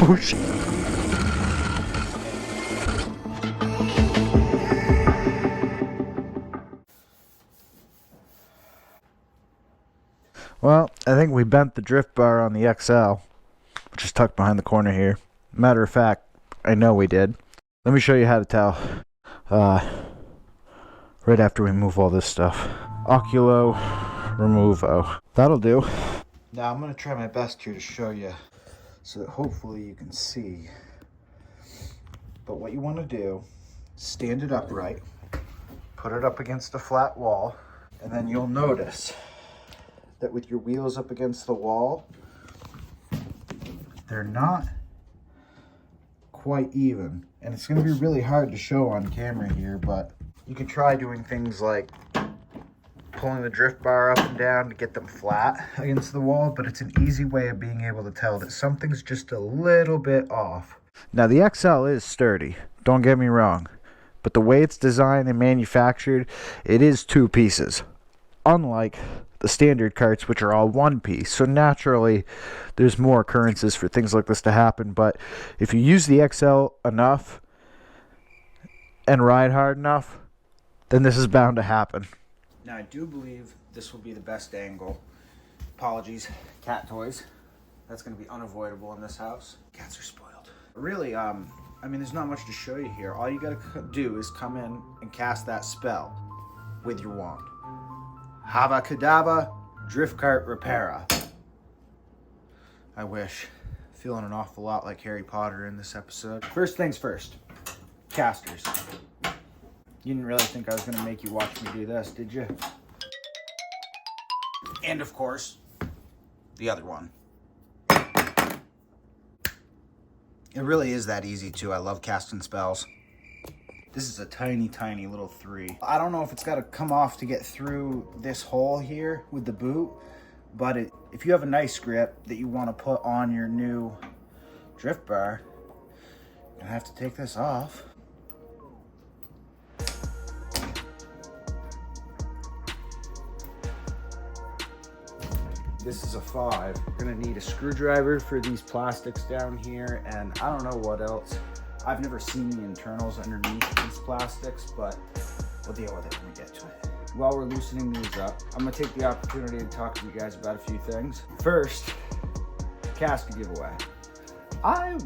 Oh shit. Well, I think we bent the drift bar on the XL, which is tucked behind the corner here. Matter of fact, I know we did. Let me show you how to tell. Right after we move all this stuff. Oculo removo. That'll do. Now I'm going to try my best here to show you so that hopefully you can see. But what you want to do, stand it upright, put it up against a flat wall, and then you'll notice that with your wheels up against the wall, they're not quite even. And it's going to be really hard to show on camera here, but you can try doing things like pulling the drift bar up and down to get them flat against the wall, but it's an easy way of being able to tell that something's just a little bit off. Now the XL is sturdy, don't get me wrong, but the way it's designed and manufactured, it is two pieces. Unlike the standard karts, which are all one piece. So naturally, there's more occurrences for things like this to happen. But if you use the XL enough and ride hard enough, then this is bound to happen. Now, I do believe this will be the best angle. Apologies, cat toys. That's going to be unavoidable in this house. Cats are spoiled. Really, I mean, there's not much to show you here. All you got to do is come in and cast that spell with your wand. Hava Kadava, Drift Kart Repara. I wish. Feeling an awful lot like Harry Potter in this episode. First things first, casters. You didn't really think I was gonna make you watch me do this, did you? And of course, the other one. It really is that easy too. I love casting spells. This is a tiny, tiny little 3. I don't know if it's got to come off to get through this hole here with the boot, but if you have a nice grip that you want to put on your new drift bar, you're going to have to take this off. This is a 5. You're going to need a screwdriver for these plastics down here, and I don't know what else. I've never seen the internals underneath these plastics, but we'll deal with it when we get to it. While we're loosening these up, I'm gonna take the opportunity to talk to you guys about a few things. First, caster giveaway. I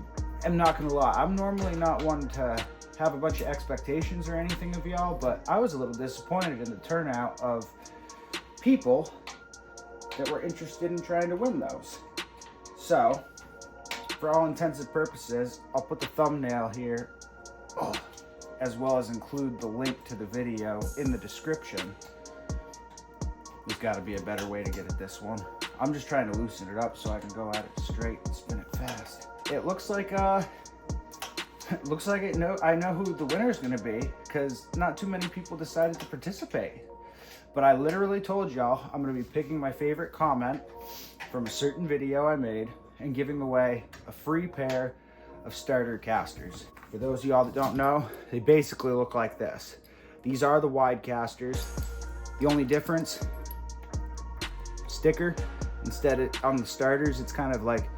am not gonna lie, I'm normally not one to have a bunch of expectations or anything of y'all, but I was a little disappointed in the turnout of people that were interested in trying to win those. So, for all intents and purposes, I'll put the thumbnail here, as well as include the link to the video in the description. There's got to be a better way to get at this one. I'm just trying to loosen it up so I can go at it straight and spin it fast. It looks like I know who the winner is going to be, because not too many people decided to participate. But I literally told y'all I'm going to be picking my favorite comment from a certain video I made and giving away a free pair of starter casters. For those of y'all that don't know, they basically look like this. These are the wide casters. The only difference, sticker. Instead on the starters, it's kind of like,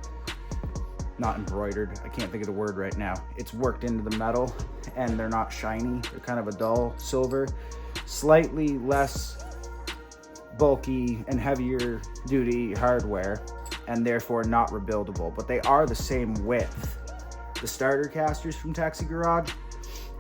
not embroidered, I can't think of the word right now. It's worked into the metal and they're not shiny. They're kind of a dull silver, slightly less bulky and heavier duty hardware, and therefore not rebuildable, but they are the same width. The starter casters from Taxi Garage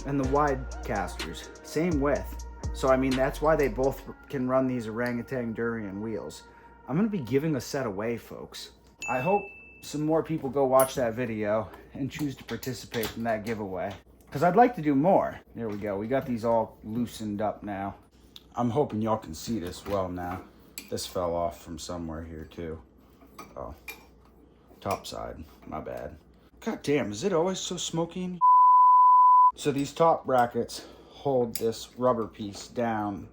and the wide casters, same width. So I mean, that's why they both can run these orangutan durian wheels. I'm gonna be giving a set away, folks. I hope some more people go watch that video and choose to participate in that giveaway, because I'd like to do more. There we go, we got these all loosened up now. I'm hoping y'all can see this well now. This fell off from somewhere here too. Oh, top side, my bad. God damn, is it always so smoky in? So these top brackets hold this rubber piece down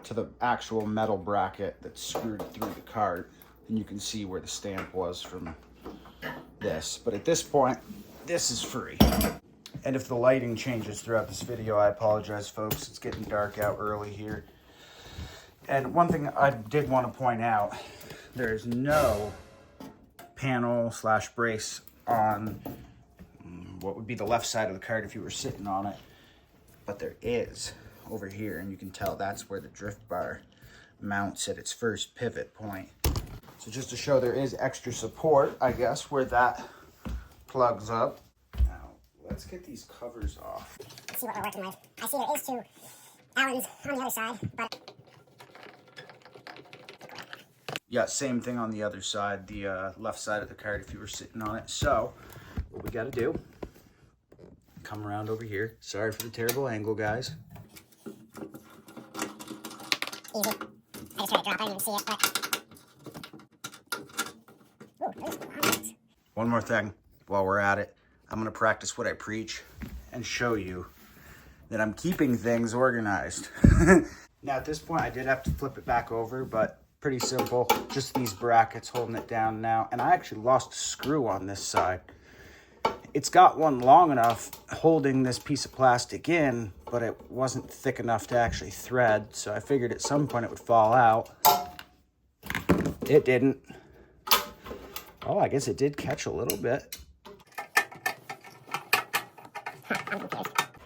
to the actual metal bracket that's screwed through the cart, and you can see where the stamp was from this. But at this point, this is free. And if the lighting changes throughout this video, I apologize, folks. It's getting dark out early here. And one thing I did want to point out, there's no panel / brace on what would be the left side of the kart if you were sitting on it. But there is over here, and you can tell that's where the drift bar mounts at its first pivot point. So just to show there is extra support, I guess, where that plugs up. Now, let's get these covers off. Let's see what we're working with. I see there is 2 Allens on the other side, but... Yeah, same thing on the other side, the left side of the kart if you were sitting on it. So, what we gotta do, come around over here. Sorry for the terrible angle, guys. Easy. I just tried to drop, I didn't even see it, but... One more thing while we're at it. I'm gonna practice what I preach and show you that I'm keeping things organized. Now at this point I did have to flip it back over, but pretty simple. Just these brackets holding it down now. And I actually lost a screw on this side. It's got one long enough holding this piece of plastic in, but it wasn't thick enough to actually thread. So I figured at some point it would fall out. It didn't. Oh, I guess it did catch a little bit.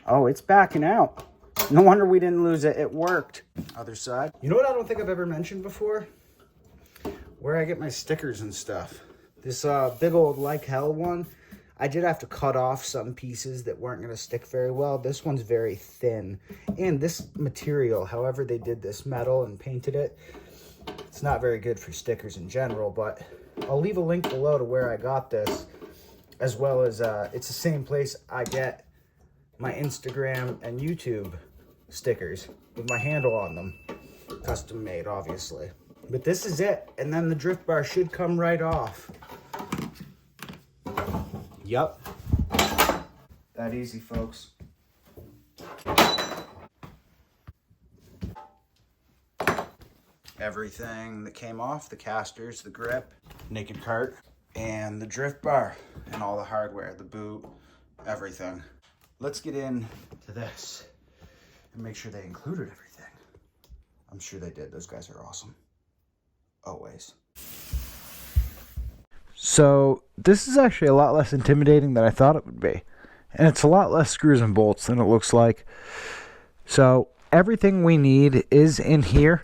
Oh, it's backing out. No wonder we didn't lose it. It worked. Other side. You know what I don't think I've ever mentioned before? Where I get my stickers and stuff. This big old Like Hell one, I did have to cut off some pieces that weren't going to stick very well. This one's very thin. And this material, however they did this metal and painted it, it's not very good for stickers in general, but I'll leave a link below to where I got this, as well as it's the same place I get my Instagram and YouTube stickers with my handle on them. Custom made, obviously. But this is it, and then the drift bar should come right off. Yup. That easy, folks. Everything that came off, the casters, the grip, naked kart, and the drift bar, and all the hardware, the boot, everything. Let's get into this and make sure they included everything. I'm sure they did. Those guys are awesome. Always. So this is actually a lot less intimidating than I thought it would be. And it's a lot less screws and bolts than it looks like. So everything we need is in here.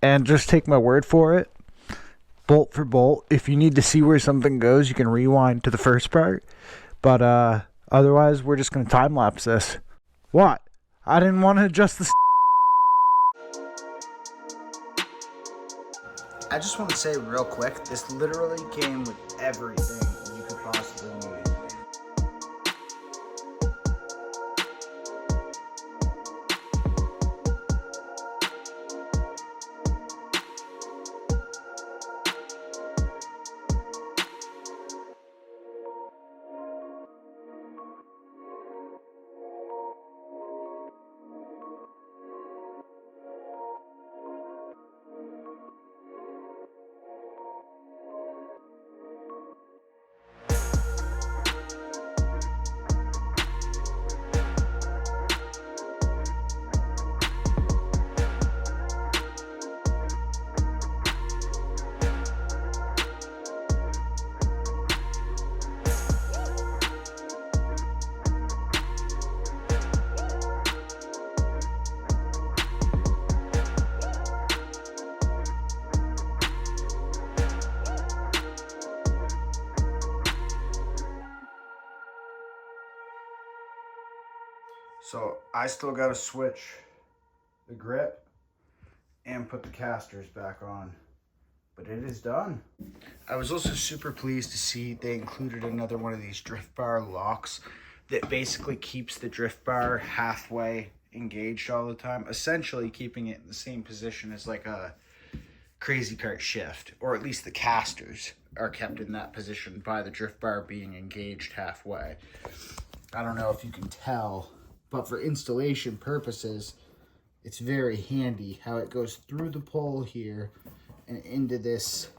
And just take my word for it, bolt for bolt. If you need to see where something goes, you can rewind to the first part. But otherwise, we're just going to time-lapse this. What? I didn't want to adjust the... I just want to say real quick, this literally came with everything you could possibly need. So I still got to switch the grip and put the casters back on, but it is done. I was also super pleased to see they included another one of these drift bar locks that basically keeps the drift bar halfway engaged all the time, essentially keeping it in the same position as like a crazy kart shift, or at least the casters are kept in that position by the drift bar being engaged halfway. I don't know if you can tell, but for installation purposes, it's very handy how it goes through the pole here and into this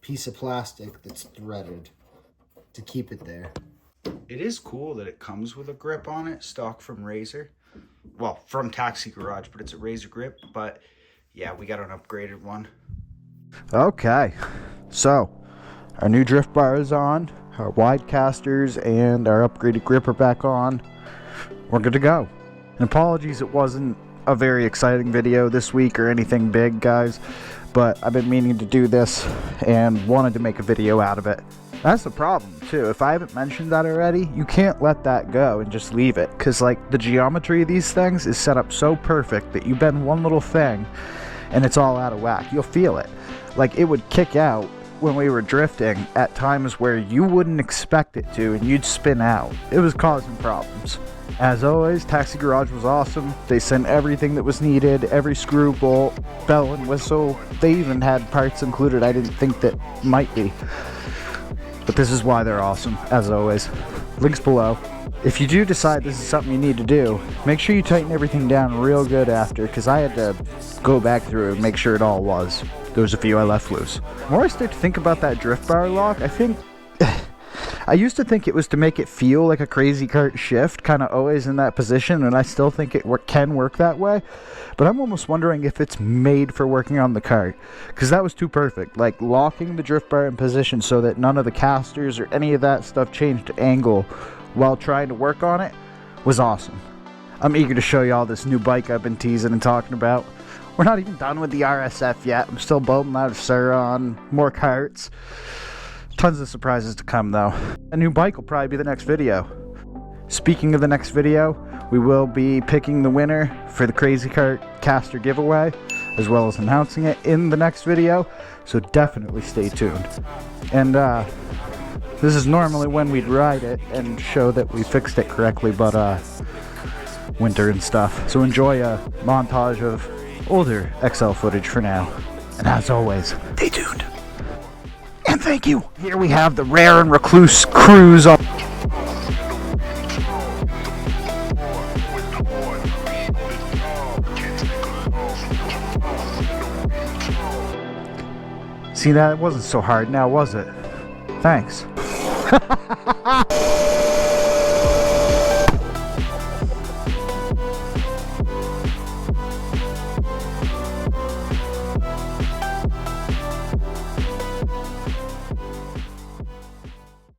piece of plastic that's threaded to keep it there. It is cool that it comes with a grip on it, stock from Razor. Well, from Taxi Garage, but it's a Razor grip. But yeah, we got an upgraded one. Okay, so our new drift bar is on. our wide casters, and our upgraded gripper back on, we're good to go. And apologies it wasn't a very exciting video this week or anything big, guys, but I've been meaning to do this and wanted to make a video out of it. That's the problem too. If I haven't mentioned that already, you can't let that go and just leave it, because like the geometry of these things is set up so perfect that you bend one little thing and it's all out of whack. You'll feel it. Like it would kick out when we were drifting at times where you wouldn't expect it to, and you'd spin out. It was causing problems. As always, Taxi Garage was awesome. They sent everything that was needed, every screw, bolt, bell and whistle. They even had parts included I didn't think that might be. But this is why they're awesome, as always. Links below. If you do decide this is something you need to do, make sure you tighten everything down real good after, because I had to go back through and make sure it all was. There was a few I left loose. The more I start to think about that drift bar lock, I think... I used to think it was to make it feel like a crazy kart shift, kind of always in that position, and I still think it can work that way. But I'm almost wondering if it's made for working on the kart, because that was too perfect. Like locking the drift bar in position so that none of the casters or any of that stuff changed angle while trying to work on it was awesome. I'm eager to show you all this new bike I've been teasing and talking about. We're not even done with the RSF yet. I'm still building out of Sur-on, more karts. Tons of surprises to come though. A new bike will probably be the next video. Speaking of the next video, we will be picking the winner for the Crazy Kart caster giveaway, as well as announcing it in the next video, so definitely stay tuned. And this is normally when we'd ride it and show that we fixed it correctly, but winter and stuff. So enjoy a montage of older XL footage for now. And as always, stay tuned. And thank you. Here we have the Rare and Recluse Cruise on. See that? It wasn't so hard now, was it? Thanks.